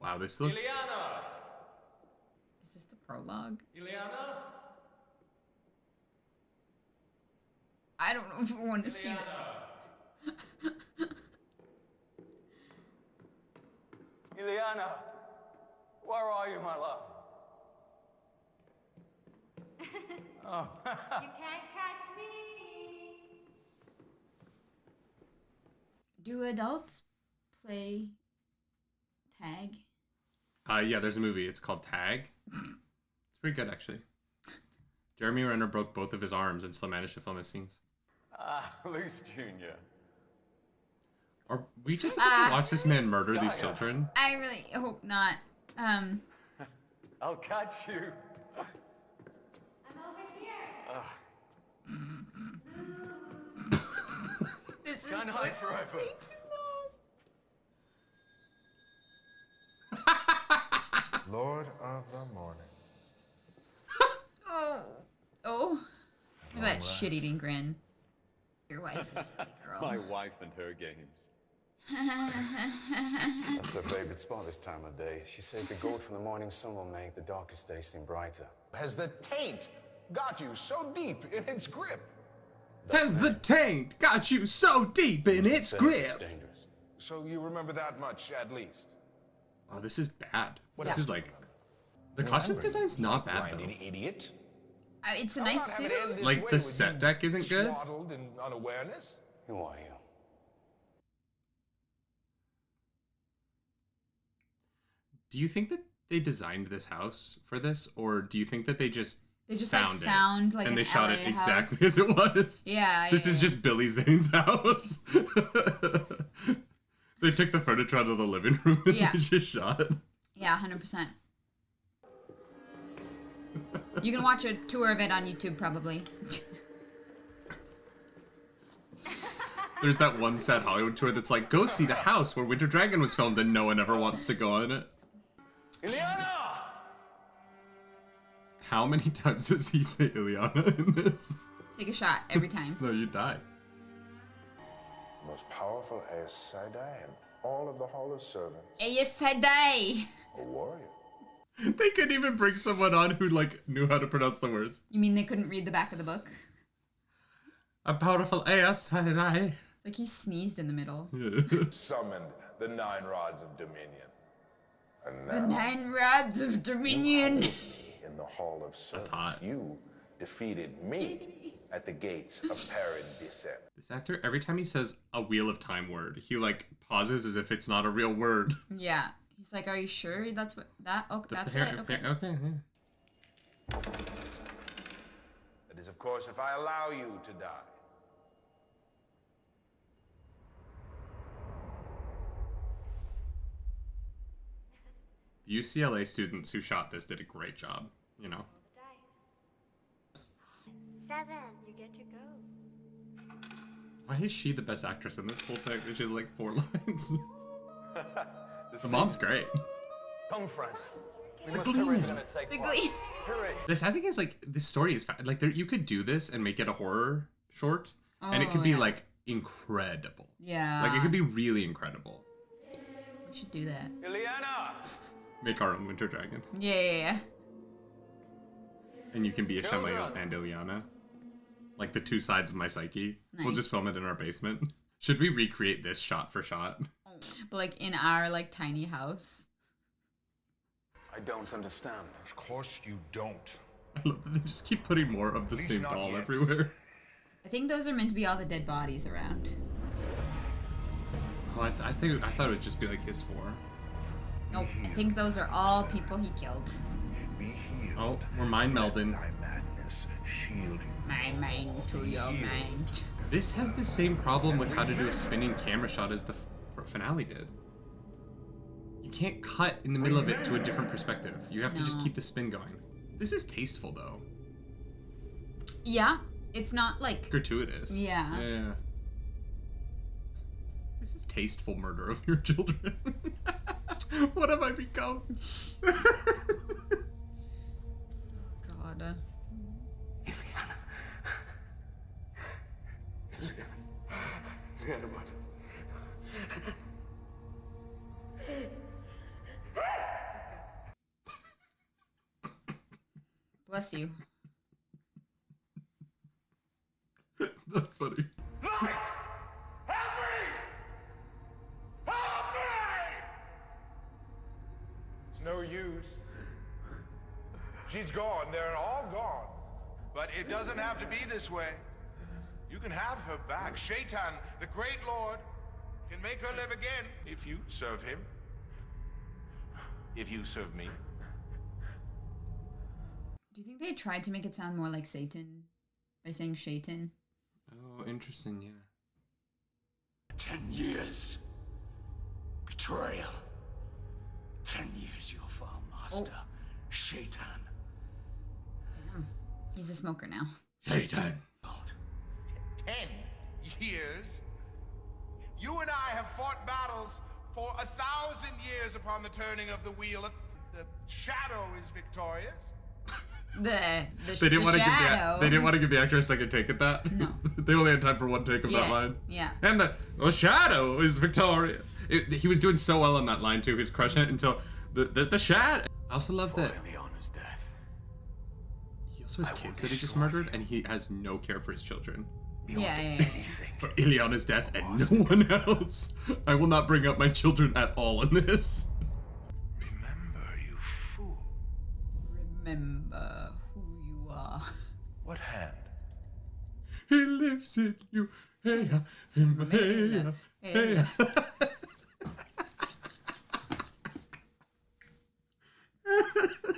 Wow, this looks... ILYENA! Is this the prologue? ILYENA? I don't know if I want to see this. ILYENA! Where are you, my love? Oh. You can't catch me. Do adults play tag? Yeah, there's a movie. It's called Tag. It's pretty good, actually. Jeremy Renner broke both of his arms and still managed to film his scenes. Luce Jr. Are we just about to watch this man murder these Skye. children? I really hope not. I'll catch you. I'm over here. This is Can't hide forever. way too Lord of the morning. long. Oh. Look at that shit-eating grin. Your wife is silly, girl. My wife and her games. That's her favorite spot this time of day. She says the gold from the morning sun will make the darkest days seem brighter. Has the taint got you so deep in its grip? Has the taint got you so deep in its It's grip? dangerous. So you remember that much, at least. Oh, this is bad. What This else? is like... The costume design's not bad, Blinded though. idiot. It's a How nice about have suit. it end this Like, way the with set you deck isn't good? Swaddled in unawareness? Who are you? Do you think that they designed this house for this? Or do you think that they just They just found like found it like and an they shot LA it exactly house. as it was? Yeah. This yeah, is just Billy Zane's house. They took the furniture out of the living room and Yeah. they just shot. Yeah, 100%. You can watch a tour of it on YouTube, probably. There's that one sad Hollywood tour that's like, go see the house where Winter Dragon was filmed, and no one ever wants to go on it. ILYENA! How many times does he say Ilyana in this? Take a shot every time. No, you die. Most powerful Aes Sedai in all of the Hall of Servants. Yes, I die. A warrior. They couldn't even bring someone on who, like, knew how to pronounce the words. You mean they couldn't read the back of the book? A powerful Aes Sedai. It's like he sneezed in the middle. Summoned the 9 rods of dominion. And now, The 9 rods of Dominion. in the Hall of Servants, hot. you defeated me at the gates of Paran Descent. This actor, every time he says a Wheel of Time word, he, like, pauses as if it's not a real word. Yeah. He's like, are you sure that's what that? Oh, that's it. Okay. Okay, yeah. That is, of course, if I allow you to die. The UCLA students who shot this did a great job, you know? The dice. 7. You get to go. Why is she the best actress in this whole thing? She has like 4 lines. The scene. mom's great. Come, friend. We The must hurry gleam. then and take The part. glee. Hurry. This, I think, is like, this story is like, there, you could do this and make it a horror short, and it Oh, could be yeah. like incredible. Yeah. Like, it could be really incredible. We should do that. ILYENA! Make our own Winter Dragon. Yeah. And you can be a Children. Shamael and Ilyana. Like the 2 sides of my psyche. We'll Nice. just film it in our basement. Should we recreate this shot for shot? But like in our like tiny house. I don't understand. Of course you don't. I love that they just keep putting more of the At least same not doll yet. everywhere. I think those are meant to be all the dead bodies around. Oh, I thought it would just be like his 4. Nope. I think those are all people he killed. Be healed. Oh, we're mind melding. Thy madness shield you. My mind to your mind. This has the same problem with how to do a spinning camera shot as the finale did. You can't cut in the middle of it to a different perspective. You have to just No. keep the spin going. This is tasteful, though. Yeah. It's not like Gratuitous. Yeah. Yeah. This is tasteful murder of your children. What have I become? God. ILYENA, bud. Bless you. It's not funny. Light! Help me! Help me! It's no use. She's gone. They're all gone. But it doesn't have to be this way. You can have her back. Shaitan, the great lord, can make her live again if you serve him. If you serve me. Do you think they tried to make it sound more like Satan by saying Shaitan? Oh, interesting, yeah. 10 years. Betrayal. 10 years your foul master. Shaitan. Damn. He's a smoker now. Satan. 10 years? You and I have fought battles for 1,000 years upon the turning of the wheel. The shadow is victorious. They didn't want to give shadow. they didn't want to give the actor a second take at that. No. They only had time for one take of that line. Yeah. And the shadow is victorious. He was doing so well on that line too. He was crushing it until the shadow. I also love that Ileana's death. he also has kids that he just murdered, and he has no care for his children. Yeah. For Ileana's death and no one else. I will not bring up my children at all in this. Remember, you fool. Remember who you are. What hand? He lives in you. Hey, hey, hey.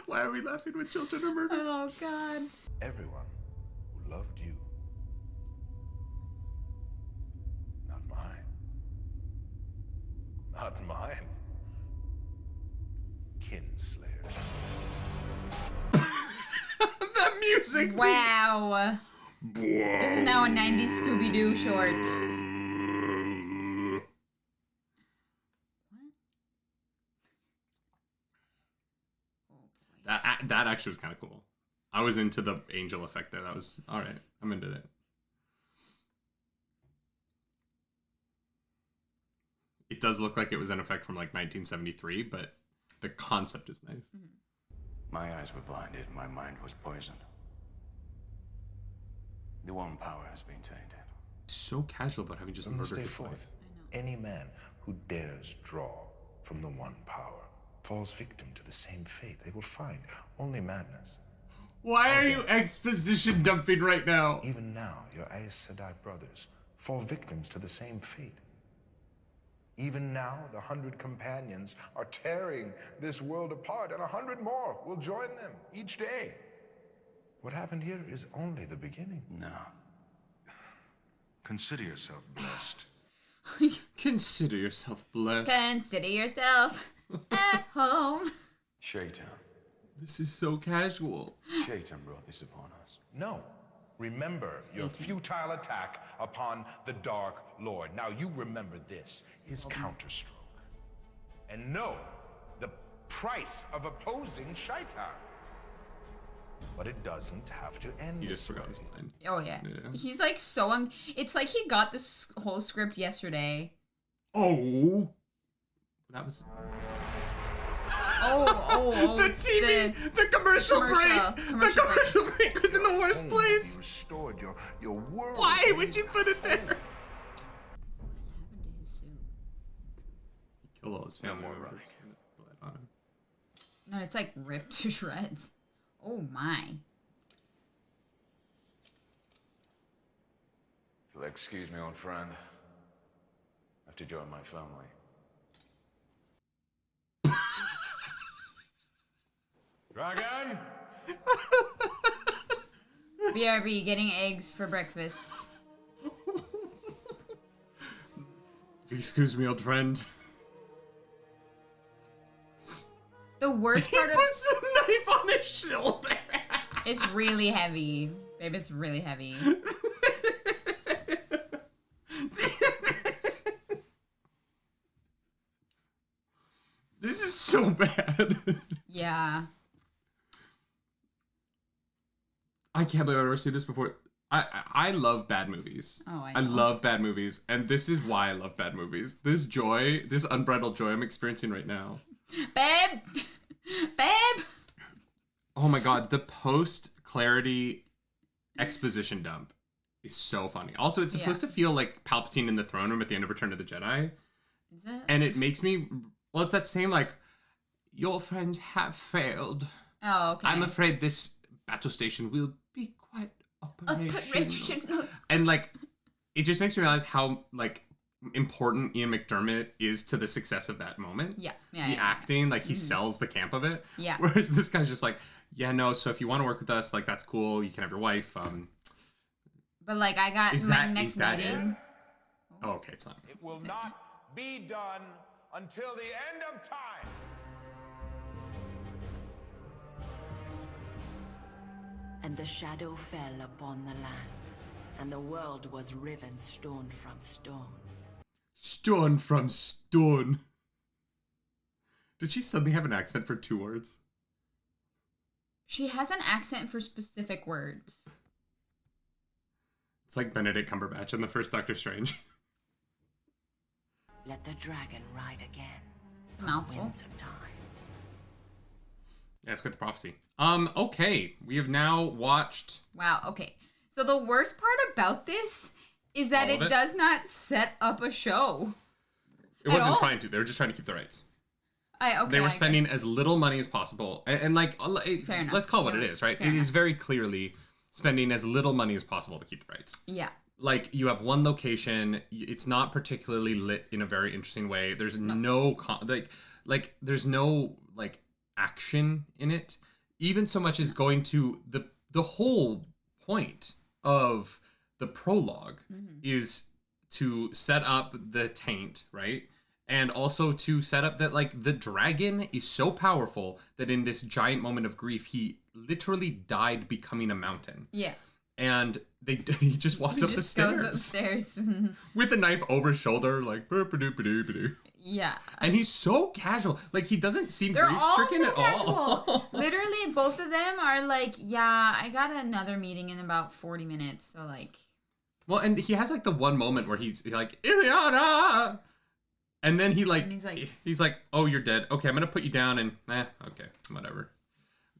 Why are we laughing when children are murdered? Oh, God. Everyone who loved you. Not mine. Not mine. Kinslayer. That music. Wow. This is now a 90s Scooby-Doo short. That actually was kind of cool. I was into the angel effect there. That was all right. I'm into it. It does look like it was an effect from like 1973, but the concept is nice. My eyes were blinded, my mind was poisoned. The one power has been tainted. So casual about having just From this murdered day his wife. forth, any man who dares draw from the one power falls victim to the same fate. They will find only madness. Why are you exposition dumping right now? Even now, your Aes Sedai brothers fall victims to the same fate. Even now, the 100 companions are tearing this world apart, and 100 more will join them each day. What happened here is only the beginning. No. Consider yourself blessed. Consider yourself blessed. Consider yourself at home. Shaitan. This is so casual. Shaitan brought this upon us. No. Remember your futile attack upon the Dark Lord. Now you remember this, his counterstroke. And know the price of opposing Shaitan. But it doesn't have to end. He just this forgot way. his line. Oh, yeah. Yeah. He's like so... It's like he got this whole script yesterday. Oh. That was... Oh, the TV, the commercial break. The commercial break was in the worst Only place. restored your world. Why would you put it there? What happened to his suit? He killed all his family more members. ironic. Blood on him. No, it's like ripped to shreds. Oh, my. If you'll excuse me, old friend, I have to join my family. Dragon? BRB getting eggs for breakfast. Excuse me, old friend. The worst part He of puts the knife on his shoulder. it's really heavy. Babe, it's really heavy. This is so bad. Yeah. I can't believe I've never seen this before. I love bad movies. Oh, I I know. love bad movies, and this is why I love bad movies. This joy, this unbridled joy I'm experiencing right now. Babe! Babe! Oh my god, the post clarity exposition dump is so funny. Also, it's supposed to feel like Palpatine in the throne room at the end of Return of the Jedi. Is it? And it makes me, well, it's that same like, your friends have failed. Oh, okay. I'm afraid this battle station will be quite operational. Operational. And like, it just makes me realize how like important Ian McDermott is to the success of that moment. Yeah. The acting, like he sells the camp of it. Yeah. Whereas this guy's just like, yeah, no, so if you want to work with us, like that's cool. You can have your wife. But like I got my next meeting. Oh, okay, it's not. It will not be done until the end of time. And the shadow fell upon the land, and the world was riven stone from stone. Stone from stone. Did she suddenly have an accent for 2 words? She has an accent for specific words. It's like Benedict Cumberbatch in the first Doctor Strange. Let the dragon ride again. It's a mouthful. Winds of time. Yeah, it's got the prophecy. Okay. We have now watched... Wow, okay. So the worst part about this is that All of it it? does not set up a show. It At wasn't all? trying to. They were just trying to keep the rights. Okay, They were I spending guess. as little money as possible. And like, Fair enough. let's call it what Yeah. it is, right? Fair It is enough. very clearly spending as little money as possible to keep the rights. Yeah. Like, you have one location. It's not particularly lit in a very interesting way. There's no there's no like action in it. Even so much as going to the whole point of the prologue is to set up the taint, right? And also to set up that like the dragon is so powerful that in this giant moment of grief, he literally died becoming a mountain. Yeah. And he just walks He up the just stairs goes upstairs. with a knife over his shoulder, like "Burp-a-doop-a-doop-a-doo." Yeah. And he's so casual. Like he doesn't seem They're all grief-stricken so at casual. all. Literally, both of them are like, yeah, I got another meeting in about 40 minutes. So, like... Well, and he has like the one moment where he's like, Ilyena! And then he like, And he's like, oh, you're dead. Okay, I'm going to put you down and, okay, whatever.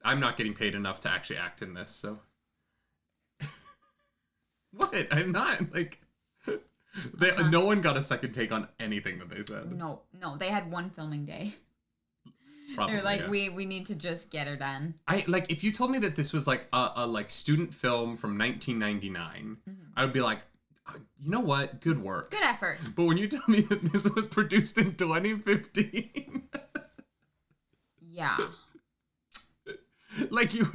I'm not getting paid enough to actually act in this, so. What? I'm not, like, no one got a second take on anything that they said. No, they had one filming day. Probably, They're like, yeah. we need to just get her done. Like, if you told me that this was like a like student film from 1999, I would be like, you know what? Good work. Good effort. But when you tell me that this was produced in 2015, Yeah. like you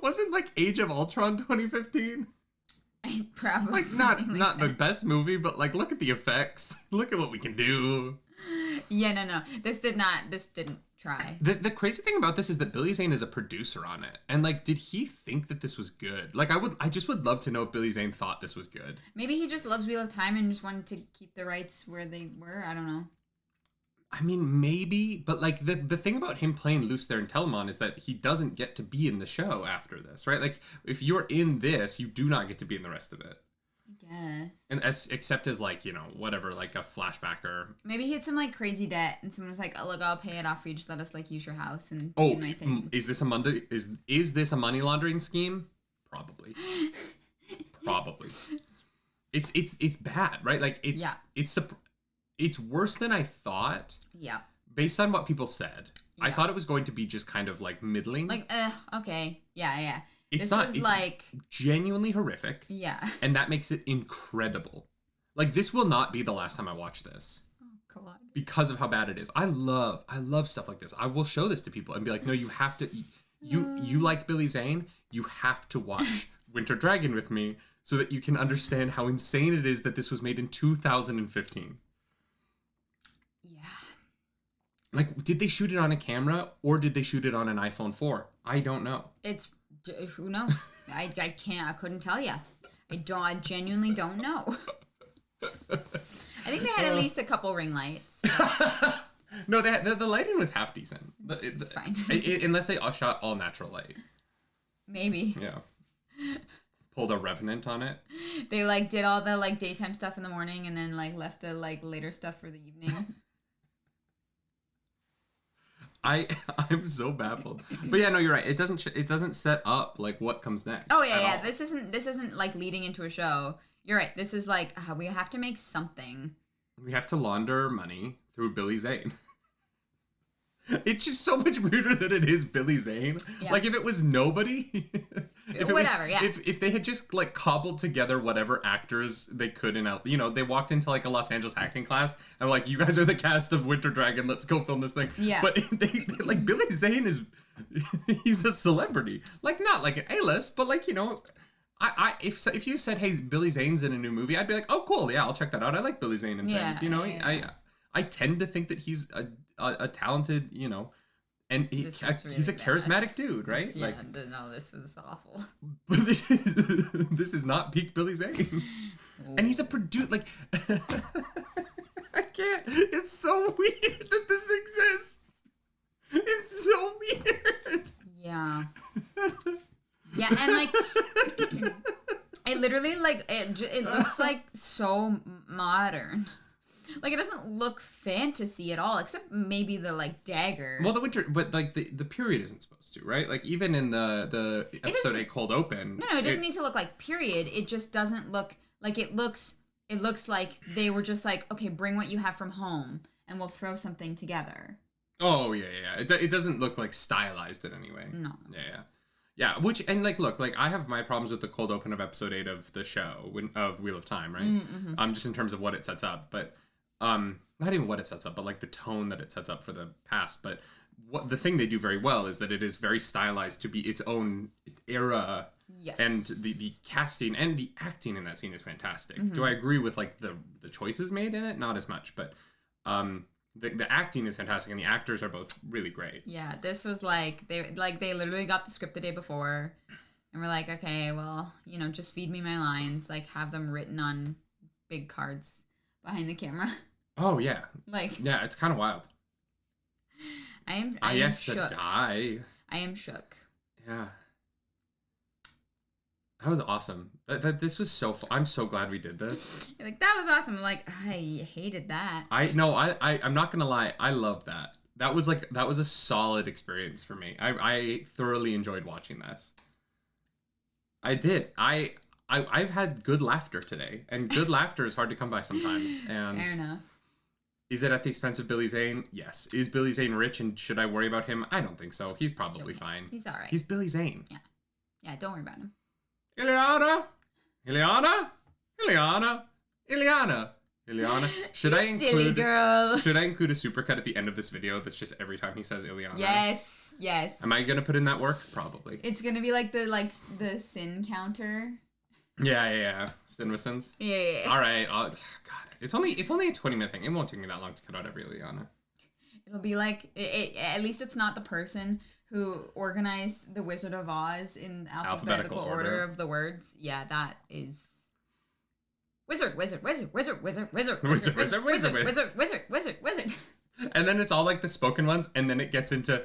wasn't like Age of Ultron 2015? Probably. Like not the best movie, but like look at the effects. Look at what we can do. Yeah, no. This didn't try. The crazy thing about this is that Billy Zane is a producer on it. And like, did he think that this was good? Like I just would love to know if Billy Zane thought this was good. Maybe he just loves Wheel of Time and just wanted to keep the rights where they were. I don't know. I mean, maybe, but like the thing about him playing Luce there in Telemon is that he doesn't get to be in the show after this, right? Like if you're in this, you do not get to be in the rest of it. I guess. And except as like, you know, whatever, like a flashback or Maybe he had some like crazy debt and someone was like, oh, look, I'll pay it off for you. Just let us like use your house and do my thing. Is this a is this a money laundering scheme? Probably. Probably. It's bad, right? Like it's worse than I thought. Yeah. Based on what people said. I Yeah. thought it was going to be just kind of like middling. Like, okay. Yeah. It's This not. was It's like, genuinely horrific. yeah. And that makes it incredible. Like this will not be the last time I watch this. Oh, God. Because of how bad it is. I love stuff like this. I will show this to people and be like, no, you have to, you like Billy Zane, you have to watch Winter Dragon with me so that you can understand how insane it is that this was made in 2015. Yeah. Like, did they shoot it on a camera or did they shoot it on an iPhone 4? I don't know. Who knows? I couldn't tell you. I genuinely don't know. I think they had at least a couple ring lights. No, the lighting was half decent. It's fine. Unless they shot all natural light. Maybe. Yeah. Pulled a Revenant on it. They like did all the like daytime stuff in the morning and then like left the like later stuff for the evening. I'm so baffled. But yeah, no, you're right. It doesn't set up like what comes next. Oh yeah, yeah. all. This isn't like leading into a show. You're right. This is like we have to make something. We have to launder money through Billy Zane. It's just so much weirder that it is Billy Zane. Yeah. Like if it was nobody, if they had just like cobbled together whatever actors they could they walked into like a Los Angeles acting class and were like, you guys are the cast of Winter Dragon, let's go film this thing. Yeah. But they like Billy Zane he's a celebrity, like not like an A-list, but like if you said, hey, Billy Zane's in a new movie, I'd be like, oh cool, yeah, I'll check that out. I like Billy Zane and things. I tend to think that he's a talented, and he's a charismatic dude, right? Yeah, like, no, this was awful. But this is not peak Billy Zane. And he's a producer, like, I can't, it's so weird that this exists. It's so weird. Yeah. Yeah, and like, it literally, like, it looks like so modern. Like, it doesn't look fantasy at all, except maybe the, like, dagger. Well, but, like, the period isn't supposed to, right? Like, even in the episode 8 cold open. No, it doesn't need to look like period. It just doesn't look, like, it looks like they were just like, okay, bring what you have from home, and we'll throw something together. Oh, yeah. It doesn't look, like, stylized in any way. No. Yeah. Yeah, look, like, I have my problems with the cold open of episode 8 of the show, of Wheel of Time, right? Mm-hmm. Just in terms of what it sets up, but... not even what it sets up, but like the tone that it sets up for the past. But the thing they do very well is that it is very stylized to be its own era. Yes. And the casting and the acting in that scene is fantastic. Mm-hmm. Do I agree with like the choices made in it? Not as much, but the acting is fantastic and the actors are both really great. Yeah, this was like they literally got the script the day before and we're like, okay, well, just feed me my lines, like have them written on big cards behind the camera. Oh yeah. Like, yeah, it's kind of wild. I am shook. I am shook. Yeah. That was awesome. This was so fun. I'm so glad we did this. You're like, that was awesome. I'm like, I hated that. I'm not gonna lie. I loved that. That was a solid experience for me. I thoroughly enjoyed watching this. I did. I've had good laughter today, and good laughter is hard to come by sometimes. And fair enough. Is it at the expense of Billy Zane? Yes. Is Billy Zane rich, and should I worry about him? I don't think so. He's probably fine. He's all right. He's Billy Zane. Yeah, don't worry about him. Ilyena. Should I include silly girl? Should I include a supercut at the end of this video that's just every time he says Ilyena? Yes. Am I gonna put in that work? Probably. It's gonna be like the sin counter. Yeah. CinemaSins. Yeah. All right. God, it's only a 20-minute thing. It won't take me that long to cut out every Ilyena. It'll be like at least it's not the person who organized the Wizard of Oz in alphabetical order of the words. Yeah, that is wizard. And then it's all like the spoken ones, and then it gets into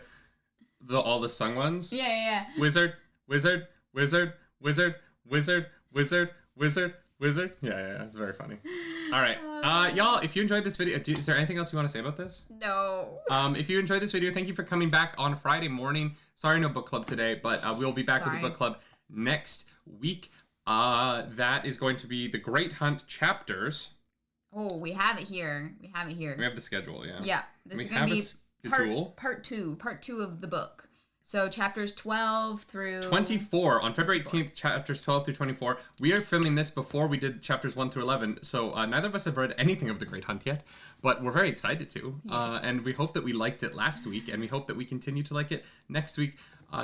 all the sung ones. Yeah. Wizard. Yeah, it's very funny. All right, y'all, if you enjoyed this video, is there anything else you want to say about this? No. If you enjoyed this video, thank you for coming back on Friday morning. Sorry, no book club today, but we'll be back with the book club next week. That is going to be The Great Hunt chapters. Oh, we have it here. We have the schedule, yeah. Yeah, this is going to be part two of the book. So chapters 12 through 24 on February 18th, chapters 12 through 24. We are filming this before we did chapters 1 through 11, so neither of us have read anything of The Great Hunt yet, but we're very excited to. Yes. And we hope that we liked it last week, and we hope that we continue to like it next week.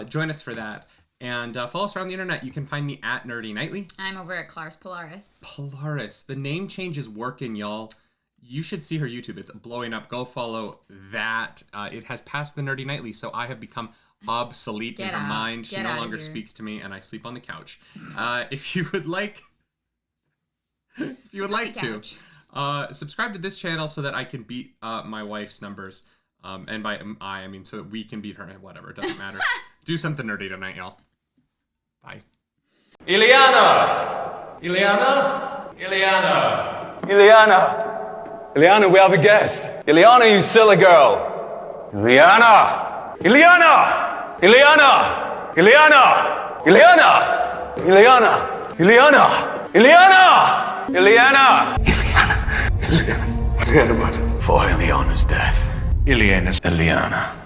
Join us for that. And follow us around the internet. You can find me at Nerdy Nightly. I'm over at Claris Polaris. The name change is working, y'all. You should see her YouTube. It's blowing up. Go follow that. It has passed the Nerdy Nightly, so I have become obsolete in her mind. She no longer speaks to me, and I sleep on the couch. If you would like to subscribe to this channel so that I can beat my wife's numbers, and by I mean so that we can beat her. Whatever, it doesn't matter. Do something nerdy tonight, y'all. Bye. Ilyena, we have a guest. Ilyena, you silly girl. ILYENA! ILYENA! ILYENA! ILYENA! ILYENA! ILYENA! ILYENA! ILYENA! ILYENA! ILYENA, but for Ilyena's death. Ilyena's Ilyena.